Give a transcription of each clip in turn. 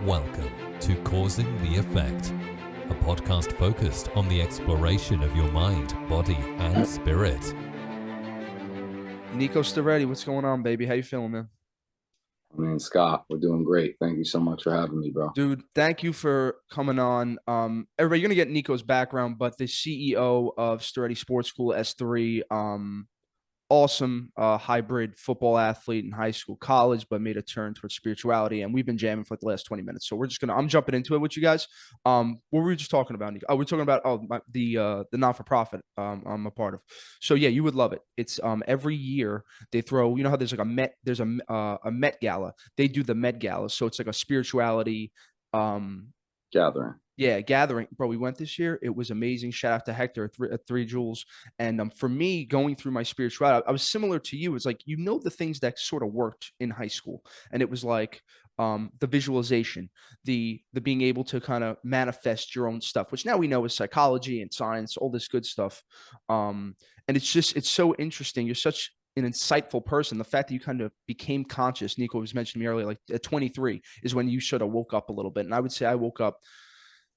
Welcome to Causing the Effect, a podcast focused on the exploration of your mind, body, and spirit. Nico Steriti, what's going on, baby? How you feeling, man? Scott, we're doing great. Thank you so much for having me, bro. Dude, thank you for coming on. Everybody, you're gonna get Nico's background, but the CEO of Steriti Sports School S3, awesome hybrid football athlete in high school, college, but made a turn towards spirituality. And we've been jamming for like the last 20 minutes. So I'm jumping into it with you guys. What were we just talking about, Nico? Oh, we're talking about the non-for-profit I'm a part of. So yeah, you would love it. It's every year they throw, you know how there's like a Met Gala. They do the Met Gala. So it's like a spirituality gathering. Yeah, gathering, bro. We went this year. It was amazing. Shout out to Hector at Three Jewels. And for me, going through my spirituality, I was similar to you. It's like, the things that sort of worked in high school. And it was like the visualization, the being able to kind of manifest your own stuff, which now we know is psychology and science, all this good stuff. And it's so interesting. You're such an insightful person. The fact that you kind of became conscious, Nico was mentioning to me earlier, like at 23 is when you sort of woke up a little bit. And I would say I woke up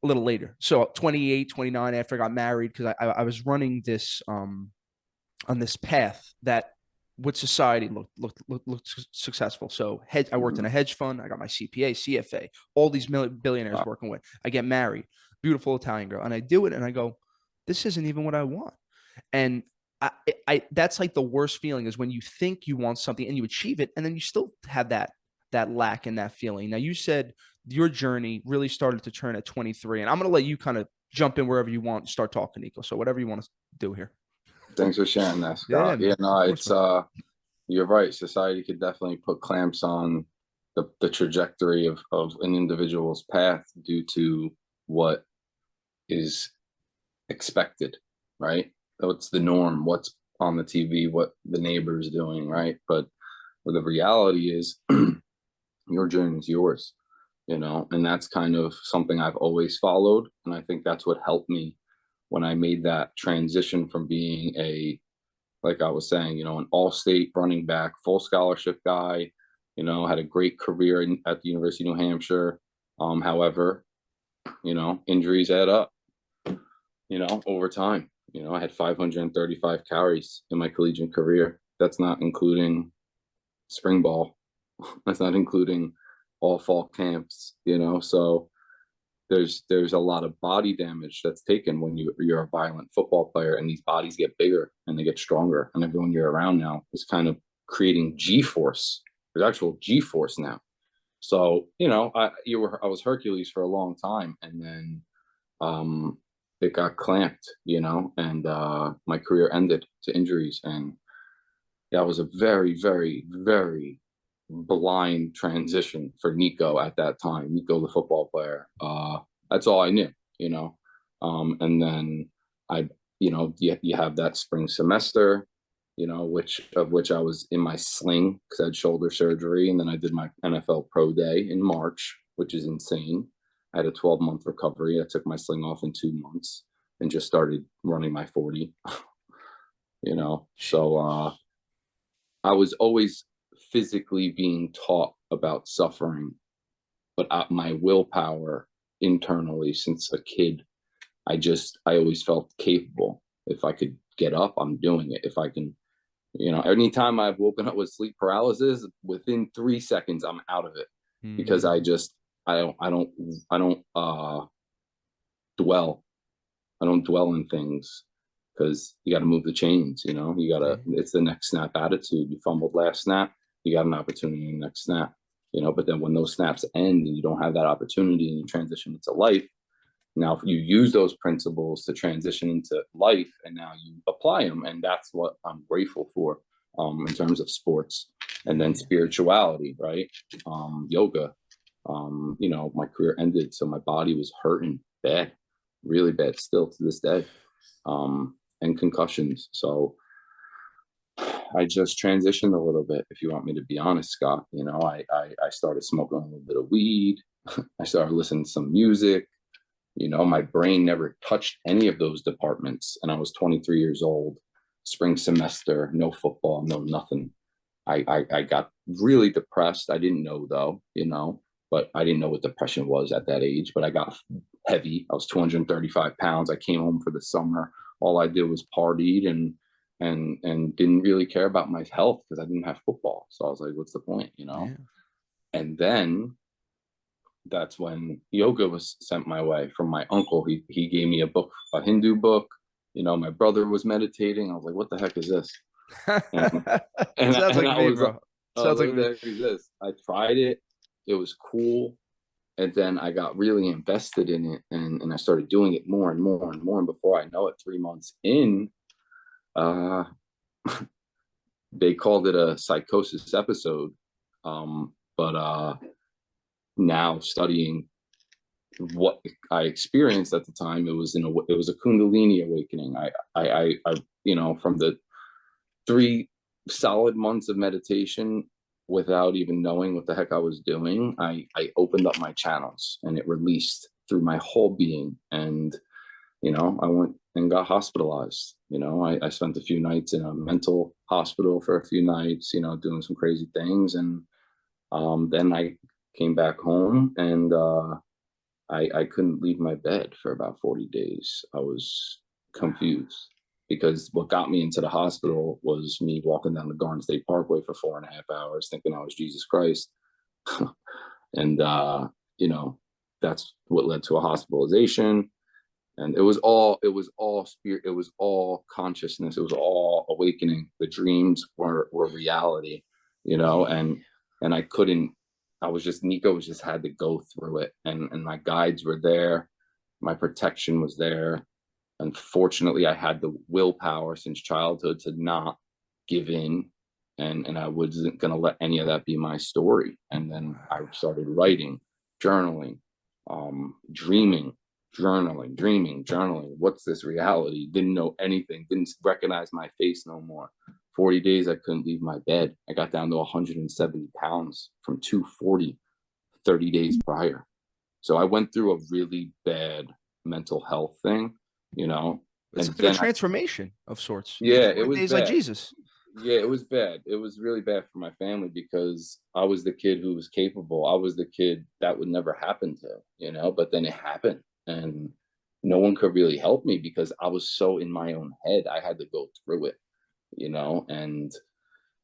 a little later. So 28, 29 after I got married, because I was running this on this path that with society looked successful. So I worked in a hedge fund. I got my CPA, CFA, all these billionaires working with. I get married, beautiful Italian girl, and I do it, and I go, this isn't even what I want. And that's like the worst feeling is when you think you want something and you achieve it, and then you still have that lack and that feeling. Now, you said your journey really started to turn at 23, and I'm going to let you kind of jump in wherever you want, start talking, Nico. So whatever you want to do here. Thanks for sharing that, Scott. Yeah, no, it's you're right. Society could definitely put clamps on the trajectory of an individual's path due to what is expected, right? What's the norm, what's on the TV, what the neighbor's doing, right? But the reality is your journey is yours, and that's kind of something I've always followed. And I think that's what helped me when I made that transition from being like I was saying, an all-state running back, full scholarship guy, had a great career at the University of New Hampshire. However, injuries add up, over time. I had 535 carries in my collegiate career. That's not including spring ball. That's not including all fall camps, so there's a lot of body damage that's taken when you're a violent football player, and these bodies get bigger and they get stronger, and everyone you're around now is kind of creating G-force. There's actual G-force now. So, I was Hercules for a long time, and then it got clamped, and my career ended to injuries. And that was a very, very, very blind transition for Nico at that time. Nico, the football player. That's all I knew, and then you have that spring semester, which I was in my sling because I had shoulder surgery. And then I did my NFL pro day in March, which is insane. I had a 12-month recovery. I took my sling off in 2 months and just started running my 40, so I was always physically being taught about suffering, but my willpower internally since a kid, I always felt capable. If I could get up, I'm doing it. If I can, anytime I've woken up with sleep paralysis, within 3 seconds, I'm out of it. Mm-hmm. Because I don't dwell. I don't dwell in things, because you got to move the chains, it's the next snap attitude. You fumbled last snap, you got an opportunity in the next snap, but then when those snaps end and you don't have that opportunity and you transition into life, now you use those principles to transition into life, and now you apply them. And that's what I'm grateful for in terms of sports. And then spirituality, right? Yoga. My career ended, so my body was hurting bad, really bad, still to this day, and concussions. So I just transitioned a little bit, if you want me to be honest, Scott. I started smoking a little bit of weed. I started listening to some music. My brain never touched any of those departments. And I was 23 years old, spring semester, no football, no nothing. I got really depressed. I didn't know though, but I didn't know what depression was at that age. But I got heavy. I was 235 pounds. I came home for the summer. All I did was partied and didn't really care about my health because I didn't have football. So I was like, what's the point, you know? Yeah. And then that's when yoga was sent my way from my uncle. He gave me a book, a Hindu book. You know, my brother was meditating. I was like, what the heck is this? And sounds like me, bro. Sounds like me. This. I tried it. It was cool. And then I got really invested in it, and I started doing it more and more and more. And before I know it, 3 months in, they called it a psychosis episode. But now studying what I experienced at the time, it was a Kundalini awakening. I you know, from the 3 solid months of meditation, without even knowing what the heck I was doing, I opened up my channels and it released through my whole being. And, you know, I went and got hospitalized. You know, I spent a few nights in a mental hospital for a few nights, you know, doing some crazy things. And then I came back home, and I couldn't leave my bed for about 40 days. I was confused, because what got me into the hospital was me walking down the Garden State Parkway for 4.5 hours thinking I was Jesus Christ. And, you know, that's what led to a hospitalization. And it was all spirit. It was all consciousness. It was all awakening. The dreams were reality, you know, and Nico just had to go through it. And my guides were there. My protection was there. Unfortunately, I had the willpower since childhood to not give in, and I wasn't going to let any of that be my story. And then I started writing, journaling, dreaming. What's this reality? Didn't know anything, didn't recognize my face no more. 40 days, I couldn't leave my bed. I got down to 170 pounds from 240 30 days prior. So I went through a really bad mental health thing, you know. It's like a transformation of sorts. Yeah, it was days bad. Like Jesus. Yeah, it was bad. It was really bad for my family, because I was the kid who was capable. I was the kid that would never happen to, you know, but then it happened, and no one could really help me because I was so in my own head. I had to go through it, you know. And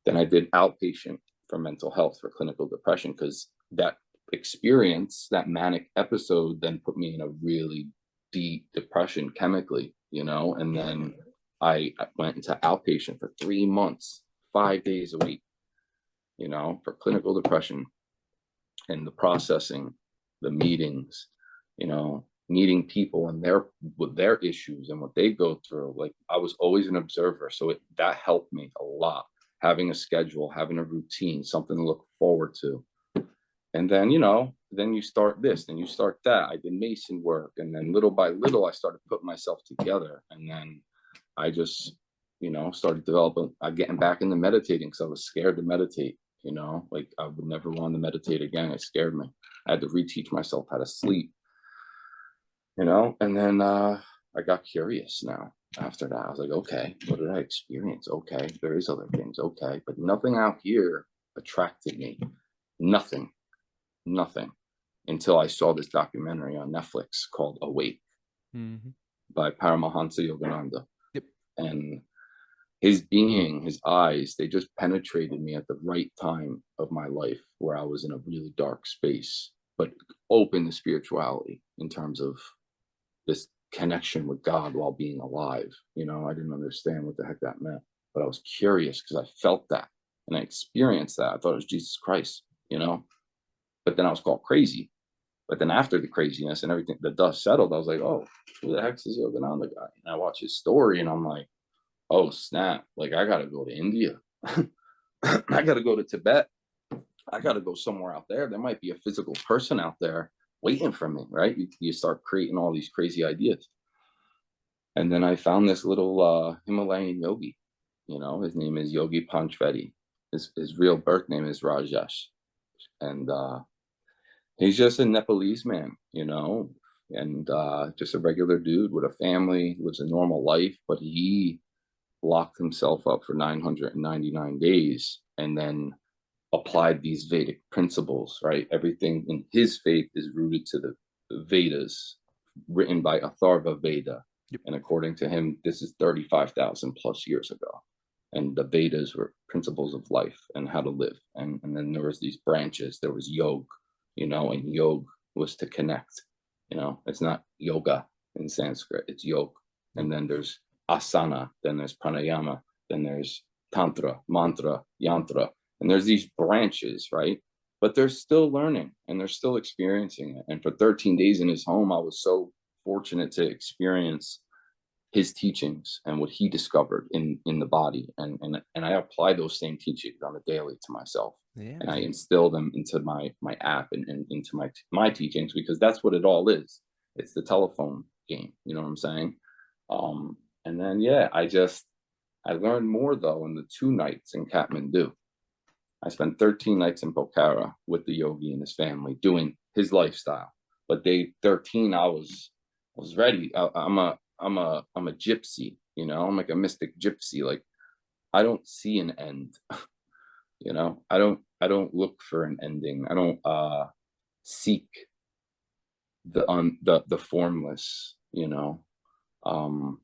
then I did outpatient for mental health for clinical depression, because that experience, that manic episode, then put me in a really deep depression chemically, you know. And then I went into outpatient for 3 months, 5 days a week, you know, for clinical depression. And the processing, the meetings, you know, meeting people and with their issues and what they go through. Like, I was always an observer, so that helped me a lot. Having a schedule, having a routine, something to look forward to. And then, you know, then you start this, then you start that. I did Mason work, and then little by little, I started putting myself together. And then I just, you know, started getting back into meditating, because I was scared to meditate, you know, like I would never want to meditate again. It scared me. I had to reteach myself how to sleep, you know. And then I got curious now. After that, I was like, okay, what did I experience? Okay, there is other things. Okay, but nothing out here attracted me. Nothing, until I saw this documentary on Netflix called Awake by Paramahansa Yogananda. Yep. And his being, his eyes, they just penetrated me at the right time of my life, where I was in a really dark space, but open to spirituality in terms of this connection with God while being alive. You know, I didn't understand what the heck that meant, but I was curious because I felt that and I experienced that. I thought it was Jesus Christ, you know, but then I was called crazy. But then after the craziness and everything, the dust settled, I was like, oh, who the heck is this Yogananda guy? And I watched his story and I'm like, oh, snap. Like, I got to go to India. I got to go to Tibet. I got to go somewhere out there. There might be a physical person out there waiting for me, right? You start creating all these crazy ideas. And then I found this little Himalayan yogi, you know, his name is Yogi Panchvedi. His real birth name is Rajesh. And he's just a Nepalese man, you know, and just a regular dude with a family, lives a normal life, but he locked himself up for 999 days and then applied these Vedic principles, right? Everything in his faith is rooted to the Vedas, written by Atharva Veda. Yep. And according to him, this is 35,000 plus years ago. And the Vedas were principles of life and how to live. And then there was these branches. There was yoga, you know, and yoga was to connect. You know, it's not yoga in Sanskrit, it's yoga. And then there's asana, then there's pranayama, then there's tantra, mantra, yantra. And there's these branches, right? But they're still learning and they're still experiencing it. And for 13 days in his home, I was so fortunate to experience his teachings and what he discovered in the body. And I apply those same teachings on a daily to myself. Yeah. And I instill them into my app and into my teachings, because that's what it all is. It's the telephone game. You know what I'm saying? And then, yeah, I learned more though in the 2 nights in Kathmandu. I spent 13 nights in Pokhara with the yogi and his family doing his lifestyle. But day 13, I was ready. I'm a gypsy, you know. I'm like a mystic gypsy. Like, I don't see an end. You know, I don't look for an ending. I don't seek the formless. You know, I'm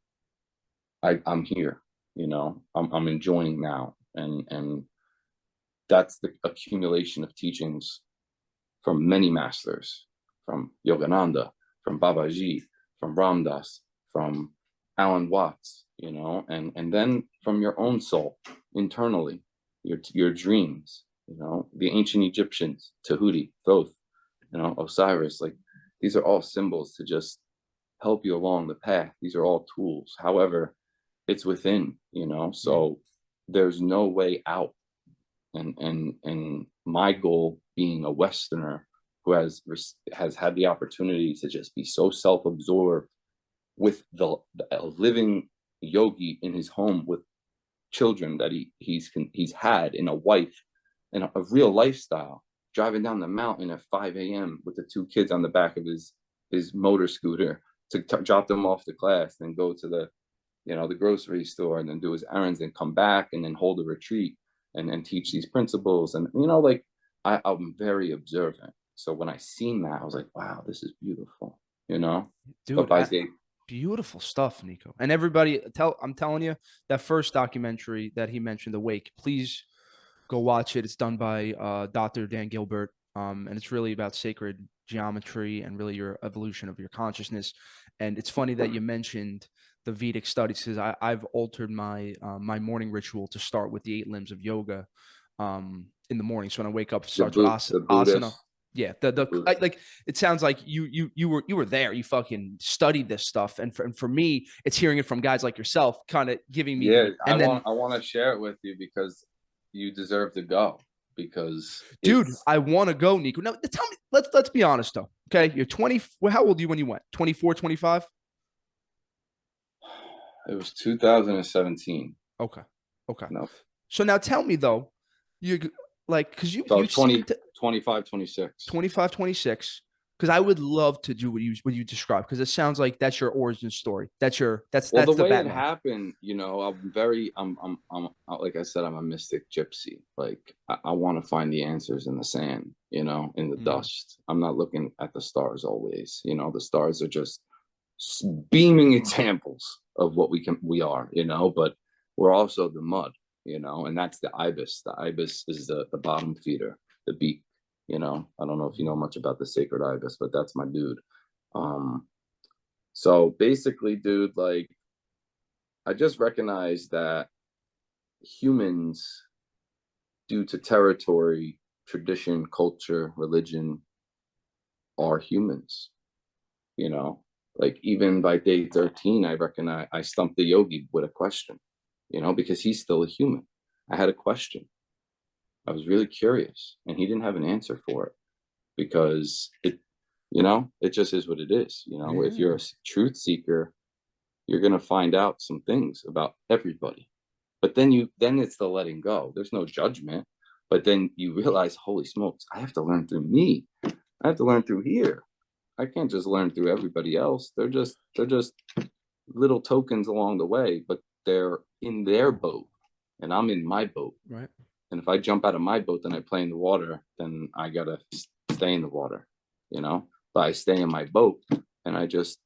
here. You know, I'm enjoying now, and that's the accumulation of teachings from many masters, from Yogananda, from Babaji, from Ramdas, from Alan Watts, you know, and then from your own soul internally, your dreams, you know, the ancient Egyptians, Tahuti, Thoth, you know, Osiris, like, these are all symbols to just help you along the path. These are all tools. However, it's within, you know, so there's no way out. And my goal, being a Westerner who has had the opportunity to just be so self-absorbed with a living yogi in his home, with children that he's had, and a wife, and a real lifestyle, driving down the mountain at 5 a.m. with the 2 kids on the back of his motor scooter to drop them off to class, and go to the grocery store, and then do his errands, and come back, and then hold a retreat and teach these principles. And, you know, like, I'm very observant. So when I seen that, I was like, wow, this is beautiful, you know? Dude, beautiful stuff, Nico. And everybody, I'm telling you, that first documentary that he mentioned, Awake, please go watch it. It's done by Dr. Dan Gilbert. And it's really about sacred geometry and really your evolution of your consciousness. And it's funny that you mentioned the Vedic studies, because I've altered my my morning ritual to start with the 8 limbs of yoga in the morning. So when I wake up, it starts with asana. Yeah, like, it sounds like you were there. You fucking studied this stuff, and for me, it's hearing it from guys like yourself, kind of giving me. Yeah, I want to share it with you, because you deserve to go. Because, dude, I want to go, Nico. Now, tell me, let's be honest though. Okay, you're 20. How old are you when you went? 24, 25? It was 2017. Okay. No. So now tell me though, you like, because you 25, 26. 25, 26. Because I would love to do what you described, because it sounds like that's your origin story. That's the way Batman. It happened. You know, I'm like I said, I'm a mystic gypsy. Like, I want to find the answers in the sand, you know, in the dust. I'm not looking at the stars always. You know, the stars are just beaming examples of what we are, you know, but we're also the mud, you know, and that's the ibis. The ibis is the bottom feeder, the beak, you know. I don't know if you know much about the sacred ibis, but that's my dude. So basically, dude, like, I just recognized that humans, due to territory, tradition, culture, religion, are humans, you know. Like, even by day 13, I stumped the yogi with a question, you know, because he's still a human. I had a question. I was really curious, and he didn't have an answer for it, because it just is what it is. You know, if you're a truth seeker, you're going to find out some things about everybody, but then it's the letting go. There's no judgment, but then you realize, holy smokes, I have to learn through me. I have to learn through here. I can't just learn through everybody else. They're just little tokens along the way, but they're in their boat, and I'm in my boat. Right. And if I jump out of my boat and I play in the water, then I gotta stay in the water, you know. But I stay in my boat, and I just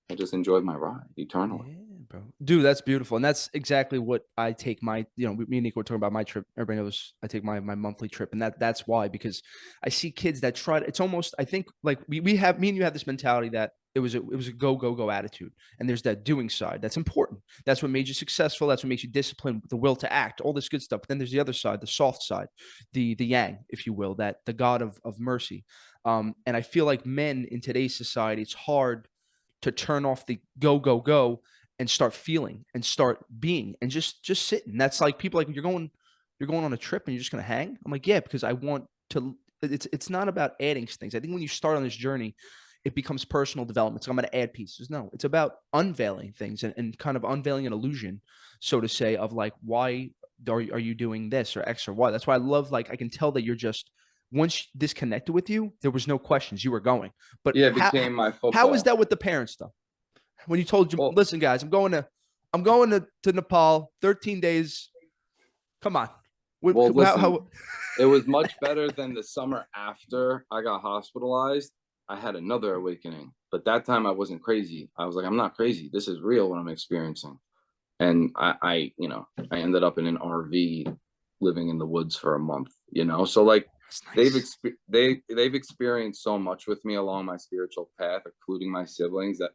enjoyed my ride eternally. Yeah, bro. Dude, that's beautiful. And that's exactly what I take my, me and Nico were talking about my trip. Everybody knows I take my monthly trip. And that's why, because I see kids that try to, it's almost, I think like we have, me and you have this mentality that it was a go attitude. And there's that doing side. That's important. That's what made you successful. That's what makes you disciplined, the will to act, all this good stuff. But then there's the other side, the soft side, the yang, if you will, that the God of mercy. And I feel like men in today's society, it's hard to turn off the go and start feeling and start being and just sitting. That's like people like you're going on a trip and you're just gonna hang. I'm like, yeah, because I want to. It's not about adding things. I think when you start on this journey, it becomes personal development. So I'm going to add pieces. No, it's about unveiling things and kind of unveiling an illusion, so to say, of like, why are you doing this or X or Y? That's why I love, like, I can tell that you're just, once this connected with you, there was no questions. You were going. But yeah, it became my football. How was that with the parents though? When you told you, listen, guys, I'm going to Nepal, 13 days. Come on. Well, listen, it was much better than the summer after I got hospitalized. I had another awakening, but that time I wasn't crazy. I was like, I'm not crazy. This is real what I'm experiencing. And I ended up in an RV living in the woods for a month, so like nice. they've experienced so much with me along my spiritual path, including my siblings, that,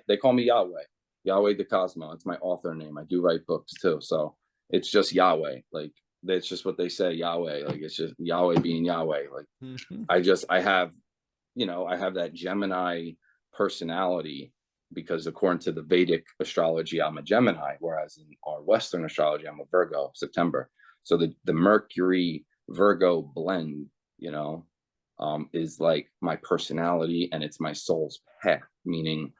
they call me Yahweh the Cosmo. It's my author name. I do write books too. So it's just Yahweh. Like, that's just what they say, Yahweh. Like, it's just Yahweh being Yahweh. Like, I have that Gemini personality, because according to the Vedic astrology, I'm a Gemini, whereas in our Western astrology, I'm a Virgo, September. So the Mercury Virgo blend, is like my personality, and it's my soul's path, meaning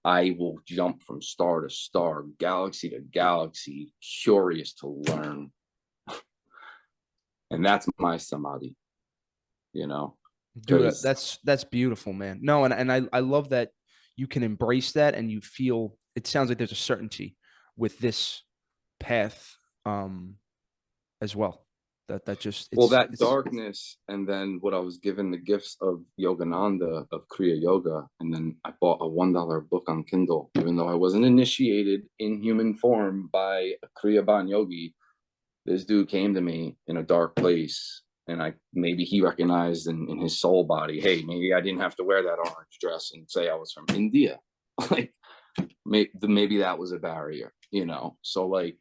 I will jump from star to star, galaxy to galaxy, curious to learn. And that's my samadhi, Dude, that's beautiful, man. No, and I love that you can embrace that, and you feel, it sounds like there's a certainty with this path as well. That just, that darkness, and then what I was given the gifts of Yogananda, of Kriya Yoga, and then I bought a $1 book on Kindle, even though I wasn't initiated in human form by a Kriya Ban Yogi. This dude came to me in a dark place, and maybe he recognized in his soul body, hey, maybe I didn't have to wear that orange dress and say I was from India. Like, maybe that was a barrier, So like,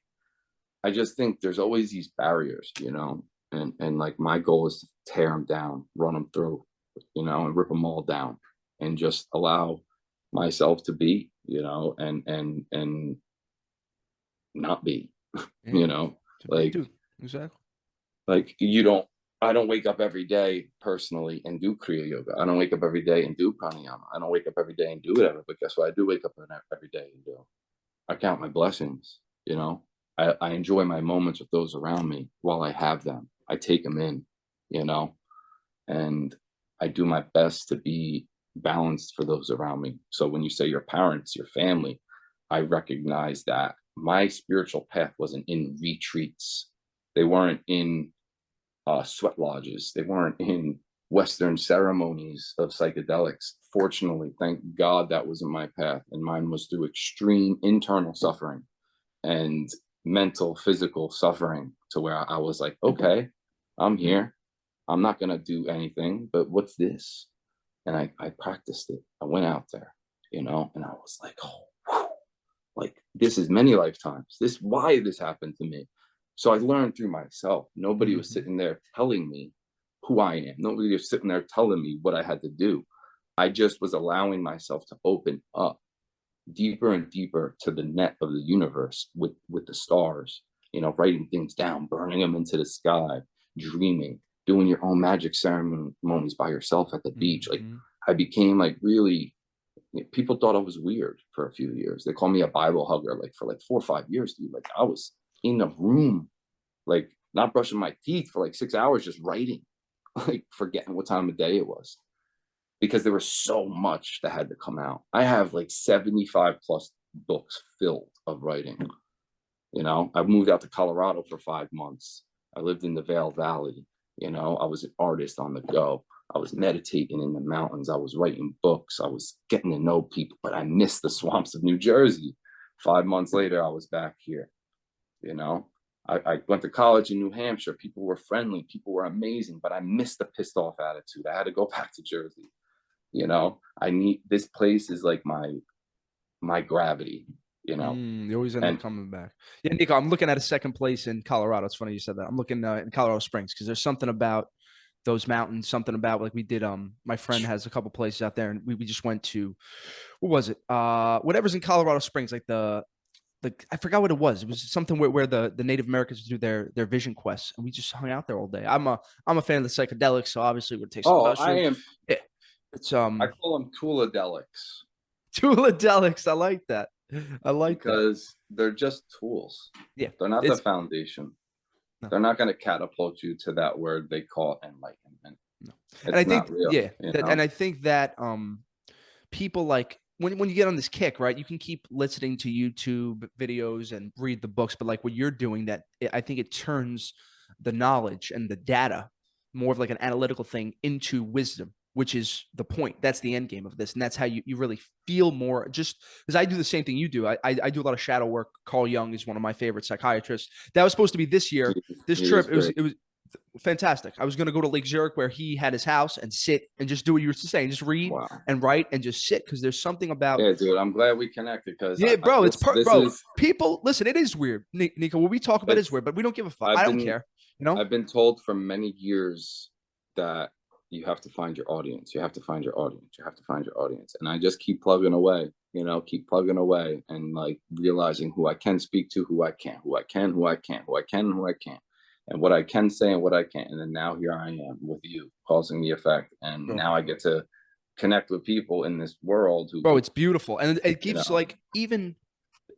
I just think there's always these barriers, and like, my goal is to tear them down, run them through, and rip them all down, and just allow myself to be, and not be, like, dude, exactly. Like, I don't wake up every day personally and do Kriya Yoga. I don't wake up every day and do pranayama. I don't wake up every day and do whatever, but guess what? I do wake up every day and do. I count my blessings, I enjoy my moments with those around me while I have them. I take them in, and I do my best to be balanced for those around me. So when you say your parents, your family, I recognize that my spiritual path wasn't in retreats. They weren't in sweat lodges. They weren't in Western ceremonies of psychedelics. Fortunately, thank God, that wasn't my path. And mine was through extreme internal suffering and mental, physical suffering, to where I was like, okay, I'm here. I'm not going to do anything, but what's this? And I practiced it. I went out there, and I was like, oh, whew, like, this is many lifetimes. Why this happened to me. So I learned through myself. Nobody was sitting there telling me who I am. Nobody was sitting there telling me what I had to do. I just was allowing myself to open up deeper and deeper to the net of the universe with the stars, writing things down, burning them into the sky, dreaming, doing your own magic ceremonies by yourself at the beach. Like, I became like, really, people thought I was weird for a few years. They called me a Bible hugger, like, for like 4 or 5 years, dude. Like, I was in a room, like, not brushing my teeth for like 6 hours, just writing, like, forgetting what time of day it was, because there was so much that had to come out. I have like 75 plus books filled of writing. I moved out to Colorado for 5 months. I lived in the Vale Valley. You know, I was an artist on the go. I was meditating in the mountains. I was writing books. I was getting to know people, but I missed the swamps of New Jersey. 5 months later, I was back here. You know, I went to college in New Hampshire. People were friendly. People were amazing, but I missed the pissed off attitude. I had to go back to Jersey. You know, this place is like my gravity, you know. You always end up coming back. Yeah, Nico, I'm looking at a second place in Colorado. It's funny you said that. I'm looking in Colorado Springs because there's something about those mountains, something about like we did. My friend has a couple places out there, and we just went to, what was it? Whatever's in Colorado Springs, like the I forgot what it was. It was something where the Native Americans do their vision quests, and we just hung out there all day. I'm a fan of the psychedelics, so obviously we're tasting. Oh, I am. Yeah, it's I call them Tooladelics. Tooladelics. I like that. I like because they're just tools. Yeah, they're not the foundation. No. They're not going to catapult you to that word they call enlightenment. No. And I think real, and I think that people like when you get on this kick, right? You can keep listening to YouTube videos and read the books, but like what you're doing, I think it turns the knowledge and the data more of like an analytical thing into wisdom, which is the point. That's the end game of this. And that's how you really feel more, just because I do the same thing you do. I do a lot of shadow work. Carl Jung is one of my favorite psychiatrists. That was supposed to be this year. This trip, it was fantastic. I was going to go to Lake Zurich where he had his house and sit and just do what you were saying, just read and write and just sit. Cause there's something about, yeah, dude, I'm glad we connected. Cause bro, people listen, it is weird. Nico, what we talk about is weird, but we don't give a fuck. I don't care. You know, I've been told for many years that you have to find your audience. You have to find your audience. You have to find your audience. And I just keep plugging away, keep plugging away and like realizing who I can speak to, who I can't, who I can, who I can't, who I can, who I can't. And what I can say and what I can't. And then now here I am with you causing the effect. And now I get to connect with people in this world who, bro, it's beautiful. And it gives like even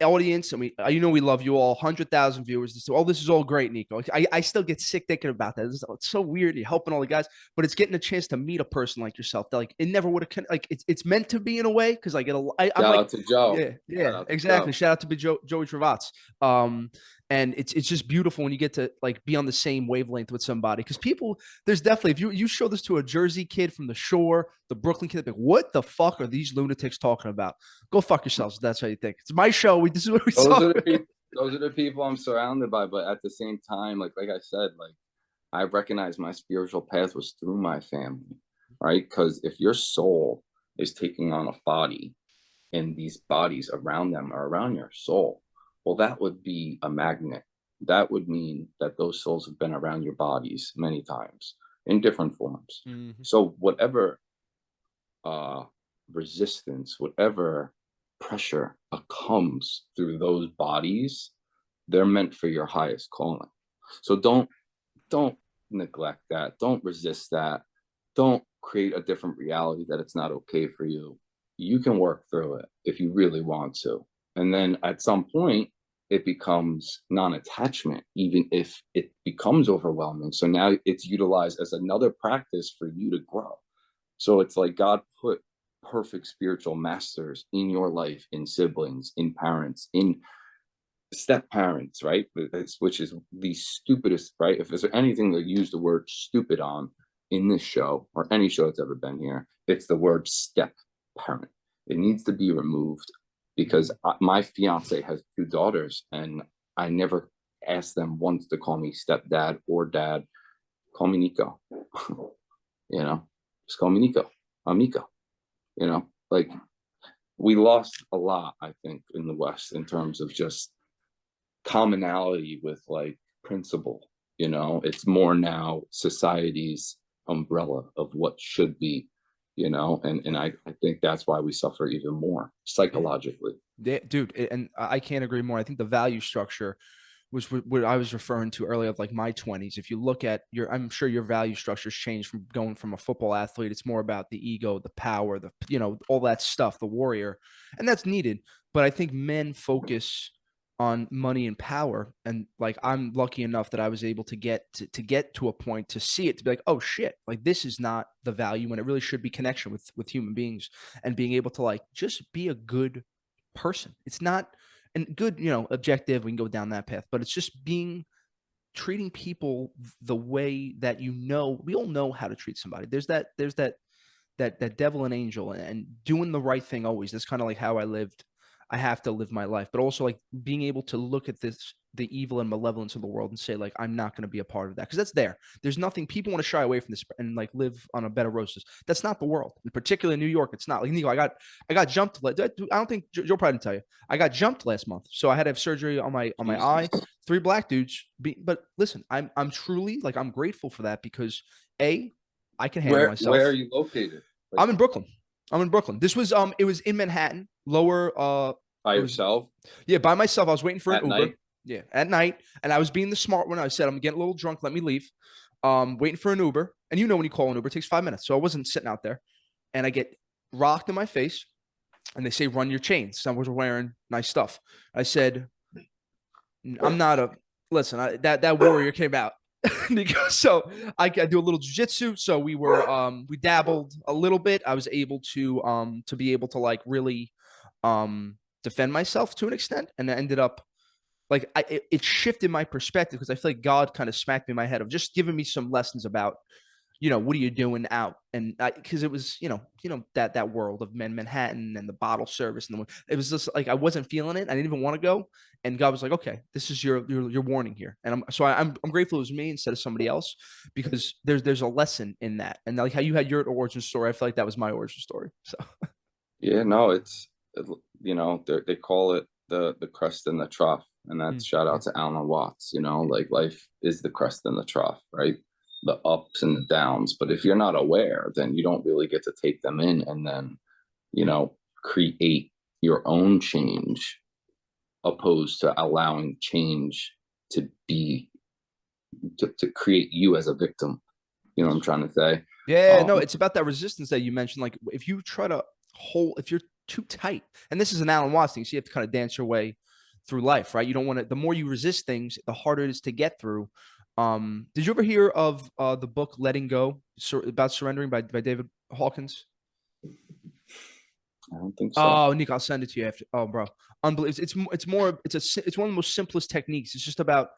audience. I mean, we love you all, 100,000 viewers. So this is all great, Nico. I still get sick thinking about that. It's so weird. You're helping all the guys, but it's getting a chance to meet a person like yourself that like it never would have like it's meant to be in a way because I get I'm shout out to Joe. Yeah, exactly. Shout out to Joey Travats. And it's just beautiful when you get to like be on the same wavelength with somebody because people, there's definitely, if you show this to a Jersey kid from the shore, the Brooklyn kid, like, what the fuck are these lunatics talking about? Go fuck yourselves. If that's how you think. It's my show. This is what we talk about. Those are the people I'm surrounded by. But at the same time, like I said, like I recognize my spiritual path was through my family, right? Because if your soul is taking on a body and these bodies around them are around your soul, well, that would be a magnet. That would mean that those souls have been around your bodies many times in different forms. Mm-hmm. So whatever resistance, whatever pressure comes through those bodies, they're meant for your highest calling. So don't neglect that. Don't resist that. Don't create a different reality that it's not okay for you. You can work through it if you really want to. And then at some point, it becomes non-attachment, even if it becomes overwhelming. So now it's utilized as another practice for you to grow. So it's like God put perfect spiritual masters in your life, in siblings, in parents, in step parents, right? Which is the stupidest, right? If there's anything to use the word stupid on in this show or any show that's ever been here, it's the word step parent. It needs to be removed. Because my fiance has 2 daughters and I never asked them once to call me stepdad or dad. Call me Nico, just call me Nico. I'm Nico, like we lost a lot, I think, in the West in terms of just commonality with like principle, it's more now society's umbrella of what should be. And I think that's why we suffer even more psychologically. Yeah, dude, and I can't agree more. I think the value structure was what I was referring to earlier of like my 20s. If you look at I'm sure your value structure's changed from going from a football athlete. It's more about the ego, the power, all that stuff, the warrior, and that's needed. But I think men focus on money and power, and like I'm lucky enough that I was able to get to a point to see it, to be like, oh shit, like this is not the value when it really should be connection with human beings and being able to like just be a good person. It's not and good, objective, we can go down that path, but it's just being treating people the way that, we all know how to treat somebody. There's that devil and angel, and doing the right thing always. That's kind of like how I have to live my life, but also like being able to look at the evil and malevolence of the world and say, like, I'm not going to be a part of that, because that's there's nothing. People want to shy away from this and like live on a bed of roses. That's not the world, and particularly in New York. It's not. Like, Nico, I got jumped. I don't think Joe probably didn't tell you. I got jumped last month, so I had to have surgery on my eye. 3 black dudes. But listen, I'm truly, like, I'm grateful for that, because I can handle myself. Where are you located? Like, I'm in Brooklyn. This was it was in Manhattan, lower by yourself? Yeah, by myself. I was waiting for an Uber. Night? Yeah, at night. And I was being the smart one. I said, I'm getting a little drunk, let me leave. Waiting for an Uber. And when you call an Uber, it takes 5 minutes. So I wasn't sitting out there. And I get rocked in my face. And they say, run your chains. So I was wearing nice stuff. I said, I'm not a listen, that warrior came out. So I do a little jiu-jitsu. So we dabbled a little bit. I was able to be able to like really defend myself to an extent, and I ended up like it shifted my perspective, because I feel like God kind of smacked me in my head of just giving me some lessons about, what are you doing out? And because it was, that world of Manhattan and the bottle service, and it was just like I wasn't feeling it. I didn't even want to go, and God was like, "Okay, this is your warning here." And I'm grateful it was me instead of somebody else, because there's a lesson in that. And like how you had your origin story, I feel like that was my origin story. So yeah, no, they call it the crest and the trough, and that's shout out to Alan Watts. Like life is the crest and the trough, right? The ups and the downs. But if you're not aware, then you don't really get to take them in and then, create your own change, opposed to allowing change to create you as a victim. You know what I'm trying to say? Yeah, no, it's about that resistance that you mentioned. Like if you try to if you're too tight, and this is an Alan Watts thing, so you have to kind of dance your way through life, right? You don't want to, the more you resist things, the harder it is to get through. Did you ever hear of the book Letting Go, about surrendering, by David Hawkins? I don't think so. Oh, Nick, I'll send it to you after. Oh, bro, unbelievable. It's one of the most simplest techniques. It's just about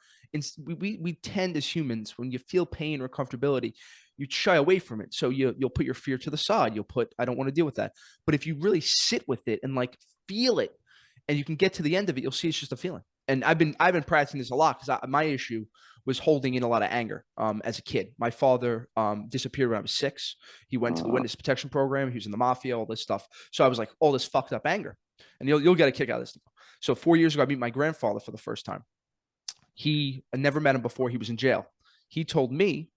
we tend as humans, when you feel pain or comfortability, you shy away from it. So you'll put your fear to the side. You'll put, I don't want to deal with that. But if you really sit with it and like feel it, and you can get to the end of it, you'll see it's just a feeling. And I've been practicing this a lot, because my issue was holding in a lot of anger as a kid. My father disappeared when I was 6. He went to the witness protection program. He was in the mafia, all this stuff. So I was like, all this fucked up anger. And you'll get a kick out of this. So 4 years ago, I meet my grandfather for the first time. I never met him before. He was in jail. He told me,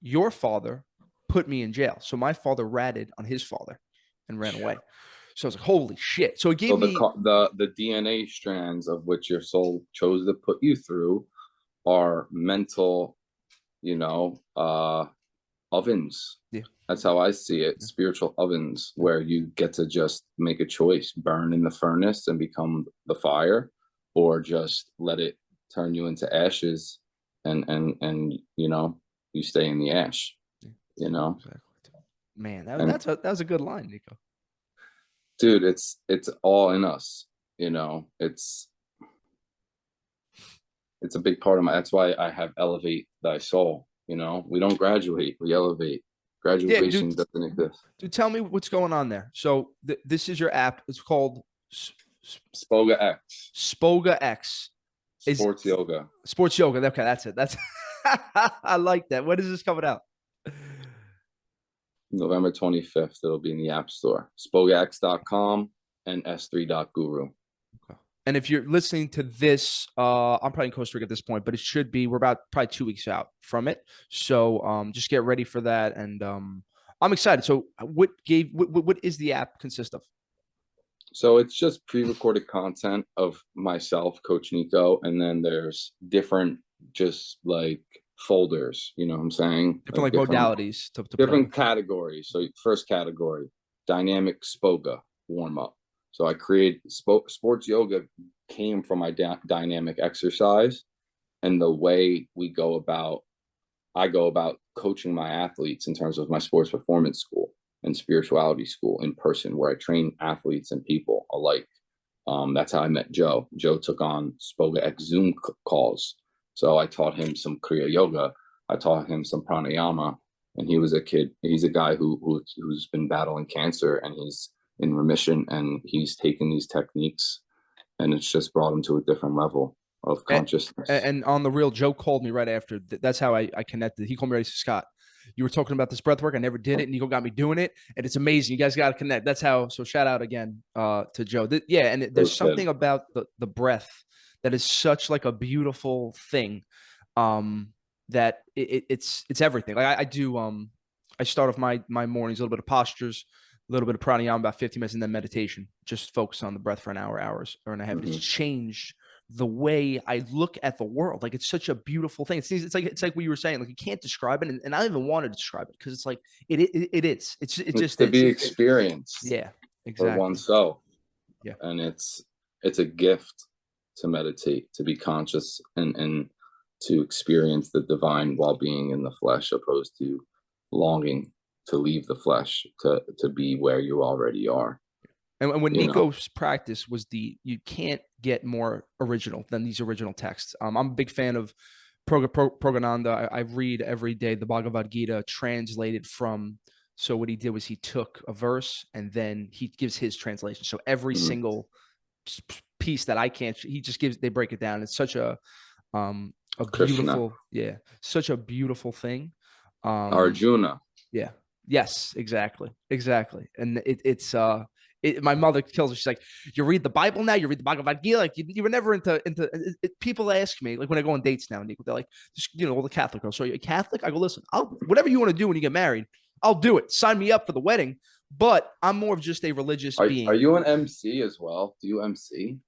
your father put me in jail. So my father ratted on his father and ran away. So I was like, holy shit. So it gave me the DNA strands of which your soul chose to put you through are mental, ovens. Yeah. That's how I see it. Yeah. Spiritual ovens, where you get to just make a choice, burn in the furnace and become the fire, or just let it turn you into ashes and you stay in the ash. Exactly. Man, that was a good line, Nico. Dude, it's all in us. It's a big part of that's why I have elevate thy soul. We don't graduate, we elevate. Graduation doesn't exist. Dude, tell me what's going on there. So this is your app. It's called Spoga X. Spoga X. Sports yoga. Sports yoga. Okay, that's it. That's I like that. When is this coming out? November 25th. It'll be in the App Store. SpogaX.com and S3.guru. Okay. And if you're listening to this, I'm probably in Costa Rica at this point, but it should be, we're about probably 2 weeks out from it. So just get ready for that. And I'm excited. So what is the app consist of? So it's just pre-recorded content of myself, Coach Nico, and then there's different just like folders, you know what I'm saying? Different modalities to different categories. So first category, dynamic Spoga warm-up. So I create sports yoga came from my dynamic exercise, and the way I go about coaching my athletes in terms of my sports performance school and spirituality school in person, where I train athletes and people alike. That's how I met Joe. Joe took on Spoga X Zoom calls. So I taught him some Kriya Yoga. I taught him some pranayama. And he's a guy who's been battling cancer, and he's in remission, and he's taken these techniques, and it's just brought him to a different level of consciousness. And on the real, Joe called me right after. That's how I connected. He called me right. He said, Scott, you were talking about this breath work. I never did it. Nico got me doing it, and it's amazing. You guys got to connect. That's how. So shout out again to Joe. And there's something about the breath that is such like a beautiful thing, that it's everything. Like I do. I start off my mornings, a little bit of postures, a little bit of pranayama, about 15 minutes, and then meditation. Just focus on the breath for an hour and a half. It's changed the way I look at the world. Like, it's such a beautiful thing. It's like what you were saying. Like, you can't describe it, and I don't even want to describe it, because it's like it is. It's just to be experienced. Yeah, exactly. For oneself. Yeah, and it's a gift to meditate, to be conscious, and to experience the divine while being in the flesh, opposed to longing to leave the flesh to be where you already are. And when Nico's practice was you can't get more original than these original texts. I'm a big fan of Prabhupada. I read every day the Bhagavad Gita translated from. So what he did was he took a verse and then he gives his translation. So every single piece that I can't, they break it down. It's such a beautiful, such a beautiful thing. Arjuna. Yeah. Yes, exactly. And my mother kills her. She's like, you read the Bible now? You read the Bhagavad Gita? Like, you were never into people ask me, like, when I go on dates now, Nico, they're like, just, all the Catholic girls. So, are you a Catholic? I go, listen, whatever you want to do when you get married, I'll do it. Sign me up for the wedding. But I'm more of just a religious being. Are you an MC as well? Do you MC?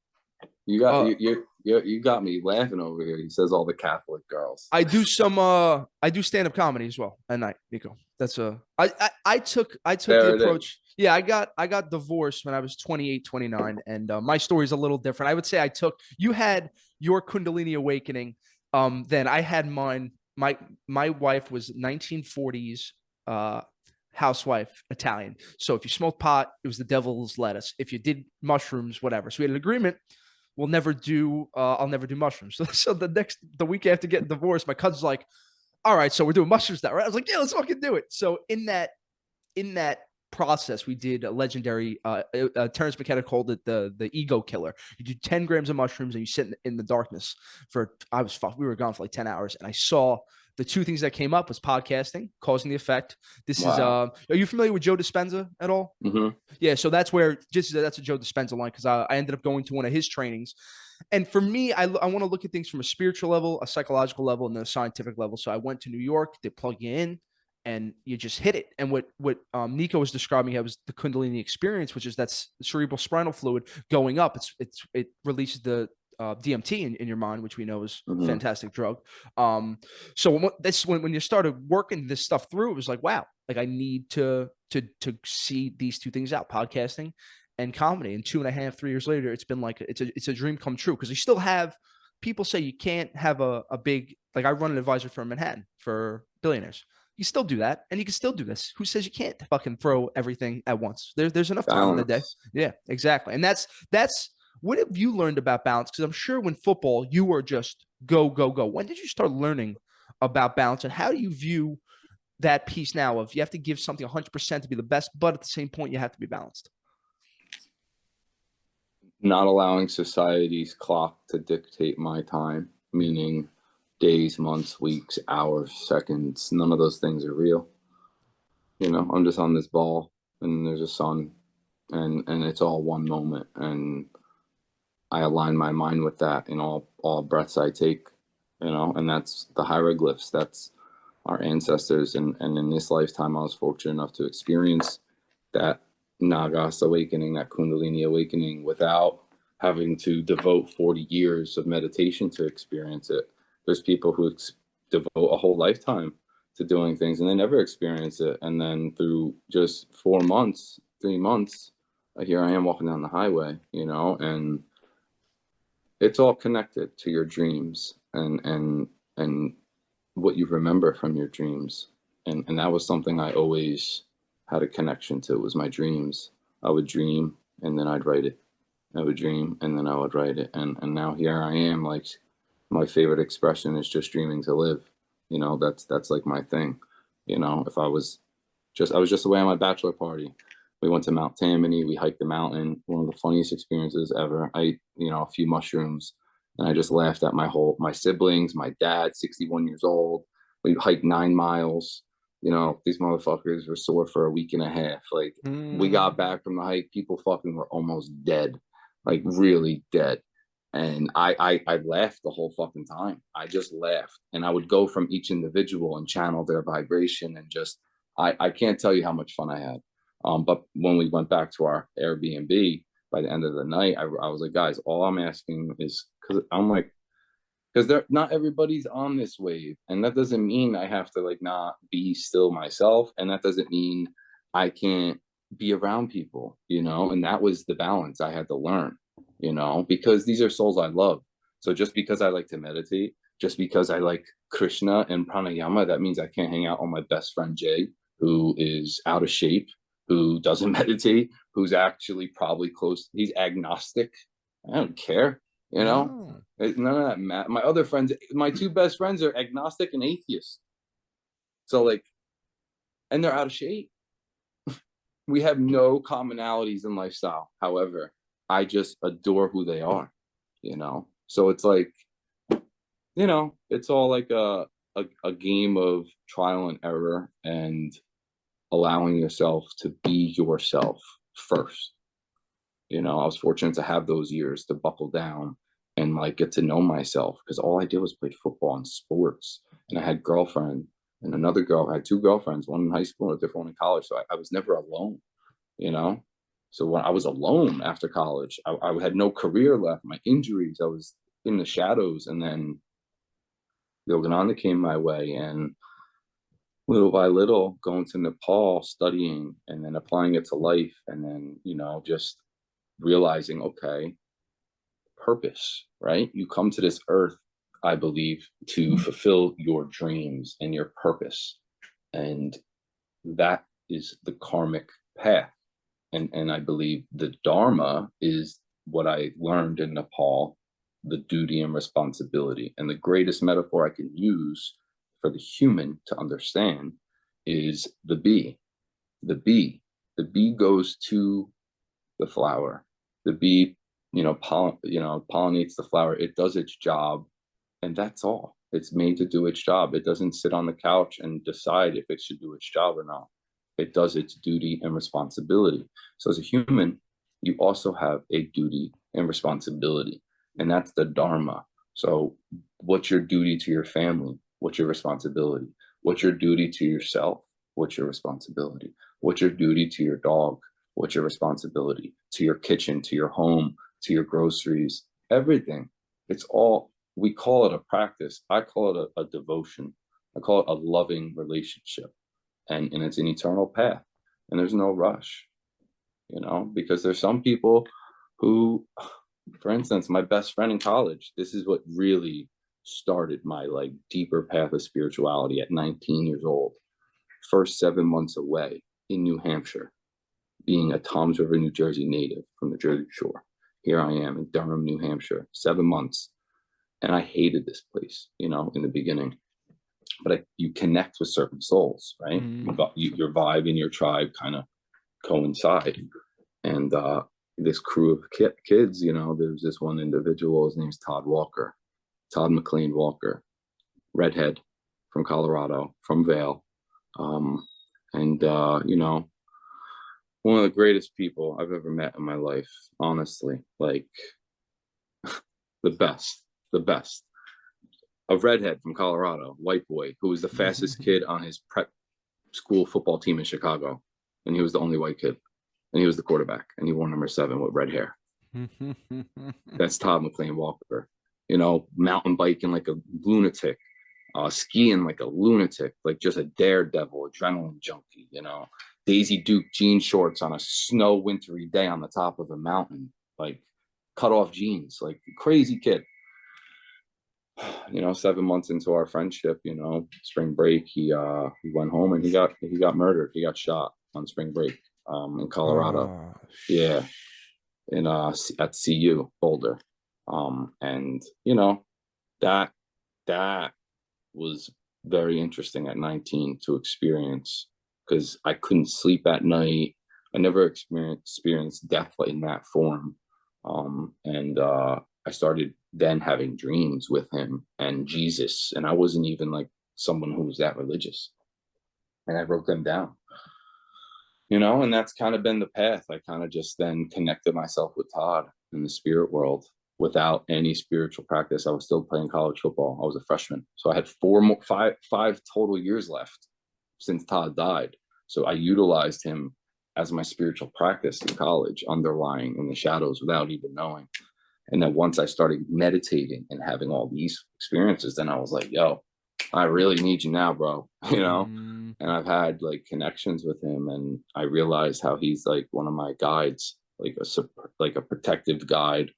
You got me laughing over here. He says all the Catholic girls. I do stand-up comedy as well at night, Nico. That's I took the approach. Yeah, I got divorced when I was 28, 29, and my story is a little different. I would say you had your Kundalini awakening, then I had mine. My wife was 1940s housewife, Italian. So if you smoked pot, it was the devil's lettuce. If you did mushrooms, whatever. So we had an agreement. I'll never do mushrooms. So the week after getting divorced, my cousin's like, all right, so we're doing mushrooms now, right? I was like, yeah, let's fucking do it. So in that process, we did a legendary, Terrence McKenna called it the ego killer. You do 10 grams of mushrooms and you sit in the darkness we were gone for like 10 hours. And I saw the two things that came up was podcasting, causing the effect. Are you familiar with Joe Dispenza at all? Mm-hmm. Yeah. So that's a Joe Dispenza line, because I ended up going to one of his trainings. And for me, I want to look at things from a spiritual level, a psychological level, and then a scientific level. So I went to New York, they plug you in and you just hit it. And what Nico was describing was the Kundalini experience, which is that's cerebral spinal fluid going up. It releases the DMT in your mind, which we know is a fantastic drug. So when you started working this stuff through, it was like, wow, like I need to see these two things out, podcasting and comedy. And 2.5, 3 years later, it's been like, it's a dream come true. Cause you still have people say you can't have a big, like I run an advisor firm in Manhattan for billionaires. You still do that, and you can still do this. Who says you can't fucking throw everything at once? There's enough time in the day. Yeah, exactly. And that's what have you learned about balance? Because I'm sure when football, you were just go. When did you start learning about balance, and how do you view that piece now of you have to give something 100% to be the best, but at the same point, you have to be balanced? Not allowing society's clock to dictate my time, meaning days, months, weeks, hours, seconds. None of those things are real. I'm just on this ball and there's a sun and it's all one moment. And I align my mind with that in all breaths I take, and that's the hieroglyphs. That's our ancestors. And in this lifetime, I was fortunate enough to experience that Nagas awakening, that Kundalini awakening, without having to devote 40 years of meditation to experience it. There's people who devote a whole lifetime to doing things and they never experience it. And then through just 3 months, here I am walking down the highway, and it's all connected to your dreams and what you remember from your dreams. And that was something I always had a connection to, was my dreams. I would dream and then I'd write it. I would dream and then I would write it. And now here I am, like my favorite expression is just dreaming to live. You know, that's like my thing. You know, if I was just away on my bachelor party. We went to Mount Tammany. We hiked the mountain. One of the funniest experiences ever. I ate, a few mushrooms, and I just laughed at my siblings, my dad, 61 years old. We hiked 9 miles. These motherfuckers were sore for a week and a half. Like, we got back from the hike, people fucking were almost dead, like really dead. And I laughed the whole fucking time. I just laughed, and I would go from each individual and channel their vibration, and just I can't tell you how much fun I had. But when we went back to our Airbnb by the end of the night, I was like, guys, all I'm asking is, because they're not everybody's on this wave, and that doesn't mean I have to like not be still myself, and that doesn't mean I can't be around people, and that was the balance I had to learn, because these are souls I love. So just because I like to meditate, just because I like Krishna and pranayama, that means I can't hang out on my best friend Jay, who is out of shape, who doesn't meditate, who's actually probably close. He's agnostic. I don't care, None of that matters. My other friends, my 2 best friends are agnostic and atheists. So and they're out of shape. We have no commonalities in lifestyle. However, I just adore who they are, So it's like, it's all like a game of trial and error, and allowing yourself to be yourself first. I was fortunate to have those years to buckle down and like get to know myself, because all I did was play football and sports. And I had a girlfriend and another girl. I had 2 girlfriends, one in high school and a different one in college. So I was never alone, So when I was alone after college, I had no career left. My injuries, I was in the shadows. And then Yogananda came my way, and little by little, going to Nepal, studying, and then applying it to life. And then, just realizing, okay, purpose, right? You come to this earth, I believe, to fulfill your dreams and your purpose. And that is the karmic path. And I believe the Dharma is what I learned in Nepal, the duty and responsibility. And the greatest metaphor I can use for the human to understand is the bee. The bee goes to the flower. The bee, pollinates the flower. It does its job, and that's all. It's made to do its job. It doesn't sit on the couch and decide if it should do its job or not. It does its duty and responsibility. So as a human, you also have a duty and responsibility, and that's the Dharma. So what's your duty to your family? What's your responsibility? What's your duty to yourself? What's your responsibility? What's your duty to your dog? What's your responsibility? To your kitchen, to your home, to your groceries, everything. It's all, we call it a practice. I call it a devotion. I call it a loving relationship. And it's an eternal path. And there's no rush, because there's some people who, for instance, my best friend in college, this is what really started my like deeper path of spirituality at 19 years old. First 7 months away in New Hampshire, being a Toms River, New Jersey native from the Jersey Shore. Here I am in Durham, New Hampshire, 7 months. And I hated this place, in the beginning. But you connect with certain souls, right? Your vibe and your tribe kind of coincide. And this crew of kids, there's this one individual, his name's Todd McLean Walker, redhead from Colorado, from Vail. One of the greatest people I've ever met in my life, honestly, like the best. A redhead from Colorado, white boy, who was the fastest kid on his prep school football team in Chicago. And he was the only white kid. And he was the quarterback. And he wore number 7 with red hair. That's Todd McLean Walker. Mountain biking like a lunatic. Skiing like a lunatic. Like just a daredevil, adrenaline junkie, Daisy Duke jean shorts on a snow wintry day on the top of a mountain. Like cut off jeans. Like crazy kid. 7 months into our friendship, spring break, he went home and he got murdered. He got shot on spring break in Colorado. Yeah. At CU Boulder. And that that was very interesting at 19 to experience, because I couldn't sleep at night. I never experienced death in that form. And I started then having dreams with him and Jesus, and I wasn't even like someone who was that religious. And I wrote them down, and that's kind of been the path. I kind of just then connected myself with Todd in the spirit world without any spiritual practice. I was still playing college football. I was a freshman. So I had five total years left since Todd died. So I utilized him as my spiritual practice in college, underlying in the shadows without even knowing. And then once I started meditating and having all these experiences, then I was like, yo, I really need you now, bro. And I've had like connections with him, and I realized how he's like one of my guides, like a protective guide.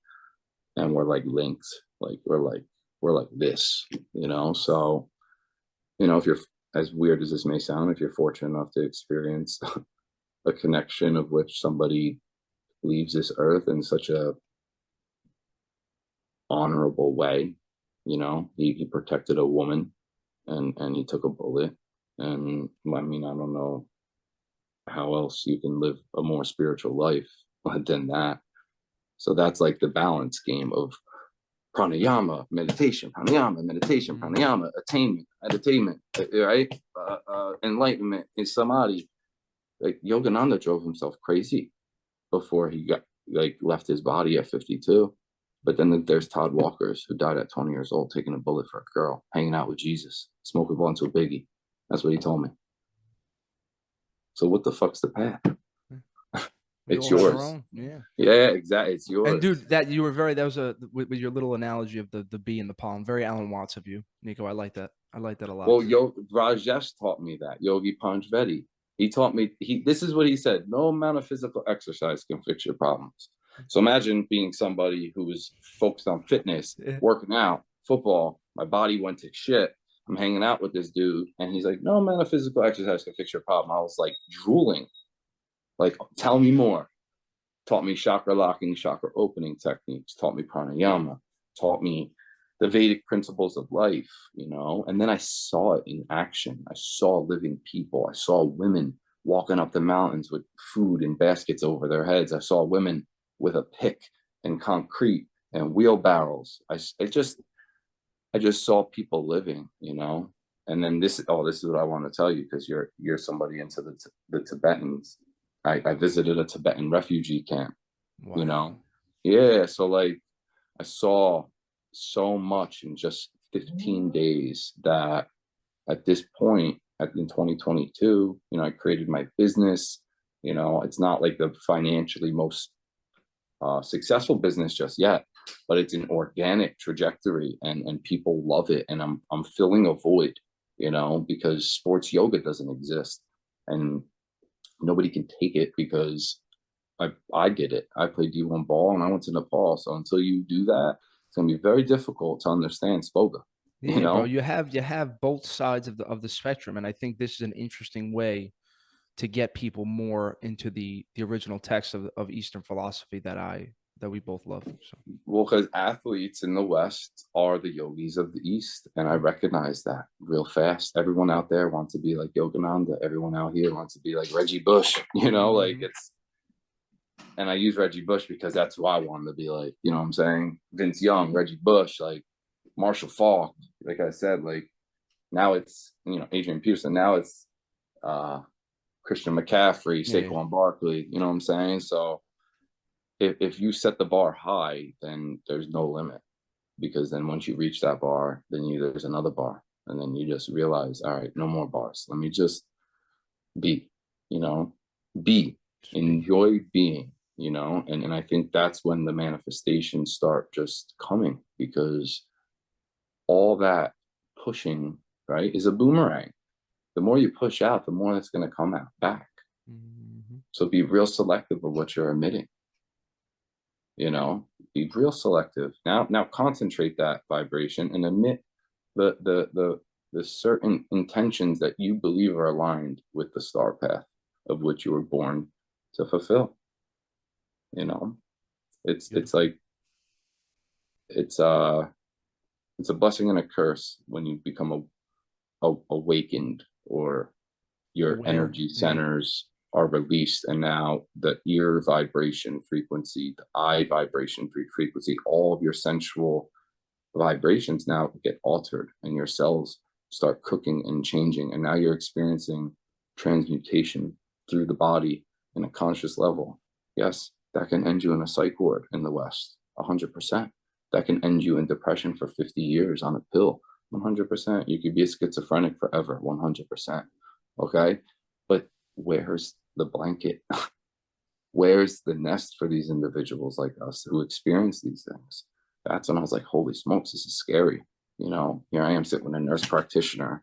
And we're like linked, like we're like this, So, if you're, as weird as this may sound, if you're fortunate enough to experience a connection of which somebody leaves this earth in such a honorable way, he protected a woman, and he took a bullet. And I mean, I don't know how else you can live a more spiritual life than that. So that's like the balance game of pranayama, meditation, pranayama, attainment, entertainment, right? Enlightenment in samadhi. Like Yogananda drove himself crazy before he got left his body at 52. But then there's Todd Walkers, who died at 20 years old, taking a bullet for a girl, hanging out with Jesus, smoking blunts with Biggie. That's what he told me. So what the fuck's the path? It's yours. Yeah, exactly. It's yours. And dude, that was with your little analogy of the bee in the palm. Very Alan Watts of you, Nico. I like that. I like that a lot. Well, Rajesh taught me that. Yogi Panchvedi. He taught me. This is what he said: no amount of physical exercise can fix your problems. So imagine being somebody who was focused on fitness, working out, football. My body went to shit. I'm hanging out with this dude, and he's like, no amount of physical exercise can fix your problem. I was like drooling. Like, tell me more. Taught me chakra locking, chakra opening techniques, taught me pranayama, taught me the Vedic principles of life, and then I saw it in action. I saw living people. I saw women walking up the mountains with food in baskets over their heads. I saw women with a pick and concrete and wheelbarrows. I just saw people living, and then this is what I want to tell you, because you're somebody into the Tibetans. I visited a Tibetan refugee camp, wow. Yeah. So like I saw so much in just 15 days that at this point in 2022, I created my business. It's not like the financially most successful business just yet, but it's an organic trajectory, and people love it. And I'm filling a void, because sports yoga doesn't exist, and nobody can take it, because I did it. I played D1 ball and I went to Nepal. So until you do that, it's gonna be very difficult to understand Spoga. Yeah, bro, you have both sides of the spectrum, and I think this is an interesting way to get people more into the original text of Eastern philosophy that we both love. So. Well, because athletes in the West are the yogis of the East, and I recognize that real fast. Everyone out there wants to be like Yogananda. Everyone out here wants to be like Reggie Bush. Like it's. And I use Reggie Bush because that's who I wanted to be like. You know what I'm saying? Vince Young, Reggie Bush, like Marshall Faulk. Like I said, like now it's Adrian Peterson. Now it's Christian McCaffrey, Saquon Barkley. You know what I'm saying? So if you set the bar high, then there's no limit, because then once you reach that bar, then there's another bar, and then you just realize, all right, no more bars. Let me just be, enjoy being, and I think that's when the manifestations start just coming, because all that pushing, right, is a boomerang. The more you push out, the more that's going to come out back. So be real selective of what you're emitting. Be real selective. Now concentrate that vibration and emit the certain intentions that you believe are aligned with the star path of which you were born to fulfill. It's like it's it's a blessing and a curse when you become awakened, or your energy centers are released, and now the ear vibration frequency, the eye vibration frequency, all of your sensual vibrations now get altered, and your cells start cooking and changing, and now you're experiencing transmutation through the body in a conscious level. Yes, that can end you in a psych ward in the West, 100%. That can end you in depression for 50 years on a pill, 100%. You could be a schizophrenic forever, 100%. Okay, but where's the blanket? Where's the nest for these individuals like us who experience these things? That's when I was like, holy smokes, this is scary. You know, here I am sitting with a nurse practitioner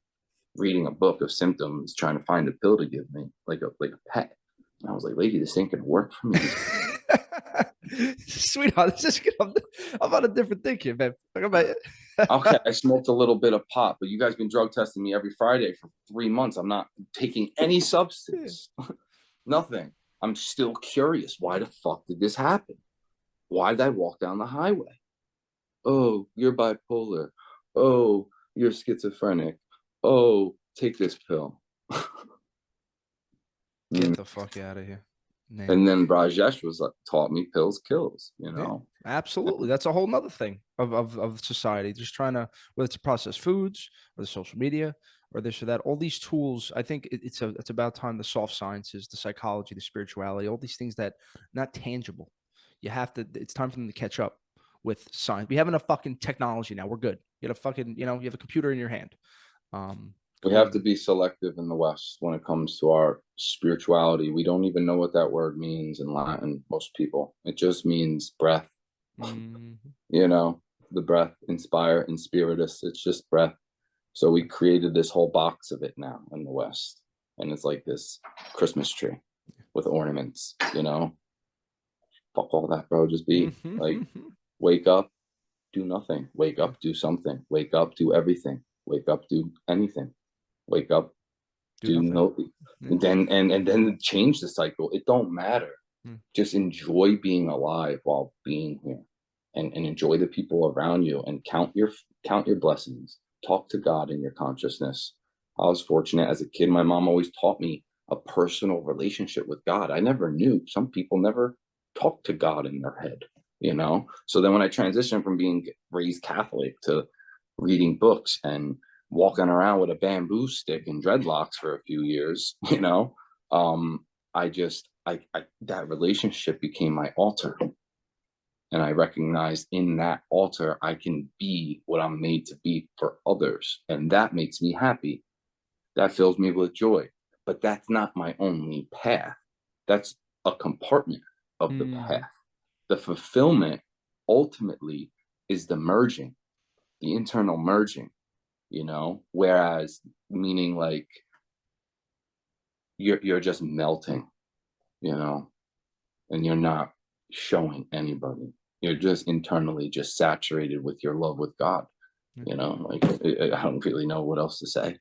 reading a book of symptoms, trying to find a pill to give me, like a pet. And I was like, lady, this ain't gonna work for me. Sweetheart, this is I'm on a different thing here, man. Okay, I smoked a little bit of pot, but you guys been drug testing me every Friday for 3 months. I'm not taking any substance. Nothing. I'm still curious. Why the fuck did this happen? Why did I walk down the highway? Oh, you're bipolar. Oh, you're schizophrenic. Oh, take this pill. Get the fuck out of here. Man. And then Rajesh was like, taught me pills kills, you know. Yeah, absolutely. That's a whole nother thing of society. Just trying to, whether it's processed foods or the social media or this or that, all these tools. I think it's about time the soft sciences, the psychology, the spirituality, all these things that not tangible. You have to, it's time for them to catch up with science. We have enough fucking technology now. We're good. You have a fucking, you know, you have a computer in your hand. We have to be selective in the West when it comes to our spirituality. We don't even know what that word means in Latin, most people. It just means breath. You know, the breath, inspire, inspiritus. It's just breath. So we created this whole box of it now in the West. And it's like this Christmas tree with ornaments, you know. Fuck all that, bro. Just be like, wake up, do nothing. Wake up, do something. Wake up, do everything. Wake up, do anything. Wake up, do no, and then change the cycle. It don't matter. Just enjoy being alive while being here, and enjoy the people around you, and count your blessings. Talk to God in your consciousness. I was fortunate as a kid. My mom always taught me a personal relationship with God. I never knew. Some people never talk to God in their head, you know. So then when I transitioned from being raised Catholic to reading books and walking around with a bamboo stick and dreadlocks for a few years, you know, that relationship became my altar. And I recognized in that altar, I can be what I'm made to be for others. And that makes me happy. That fills me with joy. But that's not my only path. That's a compartment of the path. The fulfillment ultimately is the merging, the internal merging. You know, whereas meaning like you're just melting, you know, and you're not showing anybody. You're just internally just saturated with your love with God. You know, like I don't really know what else to say.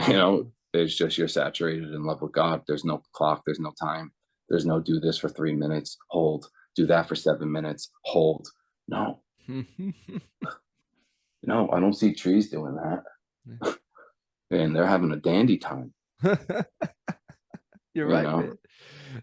You know, it's just you're saturated in love with God. There's no clock. There's no time. There's no do this for 3 minutes, hold. Do that for 7 minutes, hold. No. No, I don't see trees doing that. And they're having a dandy time. You're right, man.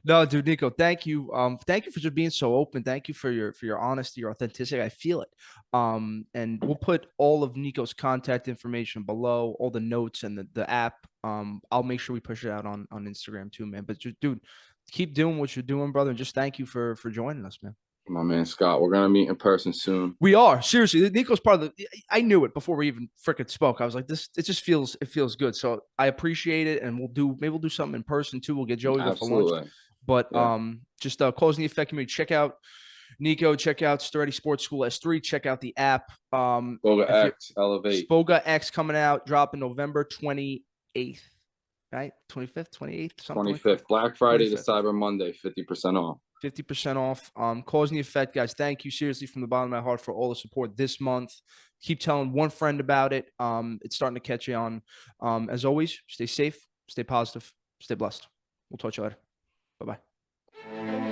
No, dude, Nico, thank you. Thank you for just being so open. Thank you for your honesty, your authenticity. I feel it. And we'll put all of Nico's contact information below, all the notes and the app. I'll make sure we push it out on Instagram too, man. But just, dude, keep doing what you're doing, brother. And just thank you for joining us, man. My man, Scott, we're going to meet in person soon. We are. Seriously. Nico's part of I knew it before we even freaking spoke. I was like, it just feels good. So I appreciate it. And maybe we'll do something in person too. We'll get Joey there for lunch. But just closing the effect community. Check out Nico. Check out Steriti Sports School S3. Check out the app. Spoga X, Elevate. Spoga X coming out, dropping November 28th. Right? 25th, 28th, something 25th. Like Black Friday 25th. to Cyber Monday, 50% off. 50% off. Causing the effect, guys. Thank you seriously from the bottom of my heart for all the support this month. Keep telling one friend about it. It's starting to catch you on. As always, stay safe, stay positive, stay blessed. We'll talk to you later. Bye-bye.